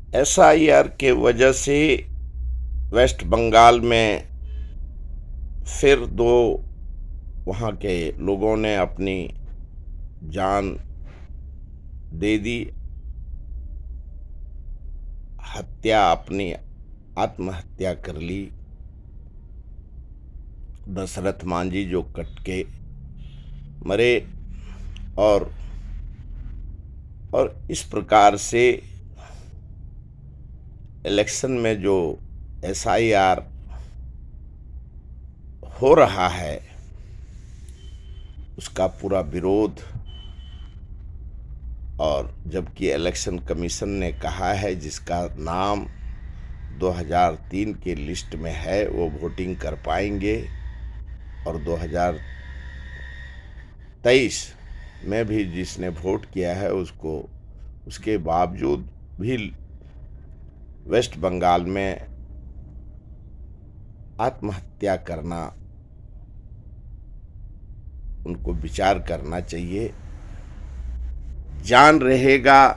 SIR के वजह से वेस्ट बंगाल में फिर दो वहाँ के लोगों ने अपनी जान दे दी। अपनी आत्महत्या कर ली। दशरथ मांझी जो कट के मरे और इस प्रकार से इलेक्शन में जो एसआईआर हो रहा है उसका पूरा विरोध, और जबकि इलेक्शन कमीशन ने कहा है जिसका नाम 2003 के लिस्ट में है वो वोटिंग कर पाएंगे, और 2023 में भी जिसने वोट किया है उसको उसके बावजूद भी वेस्ट बंगाल में आत्महत्या करना उनको विचार करना चाहिए। जान रहेगा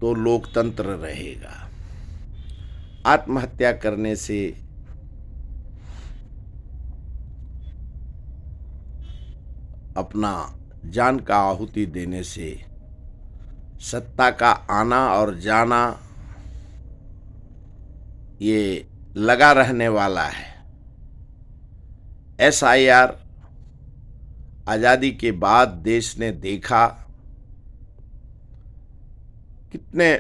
तो लोकतंत्र रहेगा। आत्महत्या करने से अपना जान का आहुति देने से सत्ता का आना और जाना ये लगा रहने वाला है। एसआईआर आज़ादी के बाद देश ने देखा कितने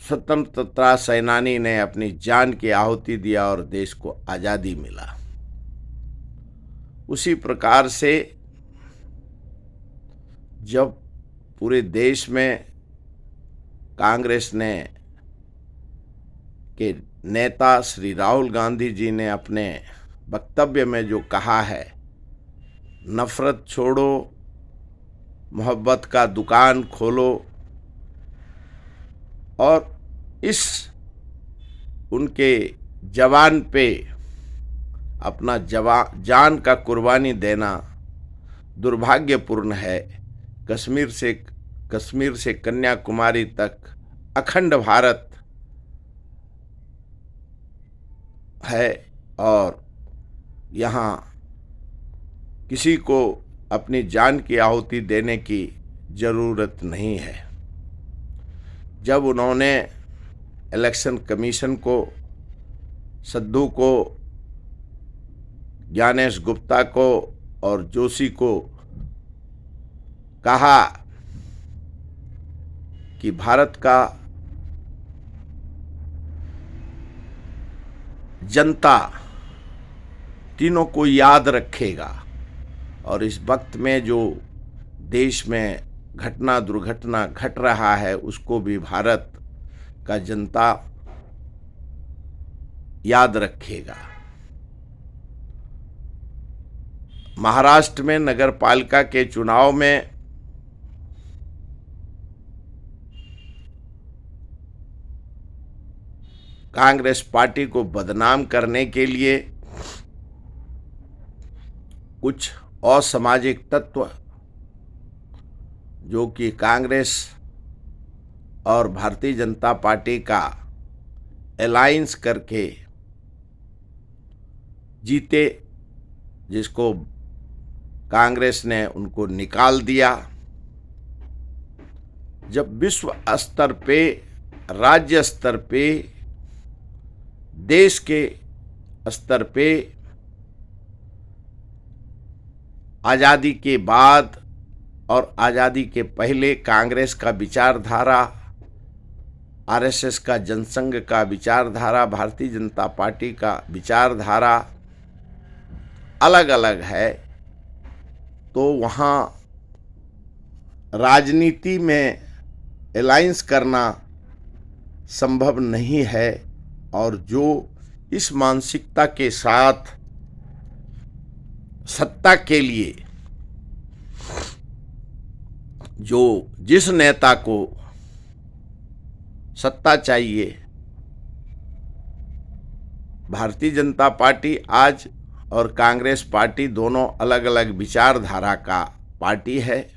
स्वतंत्रता सेनानी ने अपनी जान की आहुति दिया और देश को आज़ादी मिला। उसी प्रकार से जब पूरे देश में कांग्रेस ने के नेता श्री राहुल गांधी जी ने अपने वक्तव्य में जो कहा है, नफरत छोड़ो, मोहब्बत का दुकान खोलो, और इस उनके जवान पे अपना जान का कुर्बानी देना दुर्भाग्यपूर्ण है। कश्मीर से कन्याकुमारी तक अखंड भारत है और यहाँ किसी को अपनी जान की आहुति देने की ज़रूरत नहीं है। जब उन्होंने इलेक्शन कमीशन को, सिद्धू को, ज्ञानेश गुप्ता को और जोशी को कहा कि भारत का जनता तीनों को याद रखेगा, और इस वक्त में जो देश में दुर्घटना घट रहा है उसको भी भारत का जनता याद रखेगा। महाराष्ट्र में नगर पालिका के चुनाव में कांग्रेस पार्टी को बदनाम करने के लिए कुछ असामाजिक तत्व जो कि कांग्रेस और भारतीय जनता पार्टी का अलायंस करके जीते, जिसको कांग्रेस ने उनको निकाल दिया। जब विश्व स्तर पे, राज्य स्तर पे, देश के स्तर पे आज़ादी के बाद और आज़ादी के पहले कांग्रेस का विचारधारा, आरएसएस का जनसंघ का विचारधारा, भारतीय जनता पार्टी का विचारधारा अलग अलग है, तो वहाँ राजनीति में अलायंस करना संभव नहीं है। और जो इस मानसिकता के साथ सत्ता के लिए जिस नेता को सत्ता चाहिए, भारतीय जनता पार्टी आज और कांग्रेस पार्टी दोनों अलग अलग विचारधारा का पार्टी है।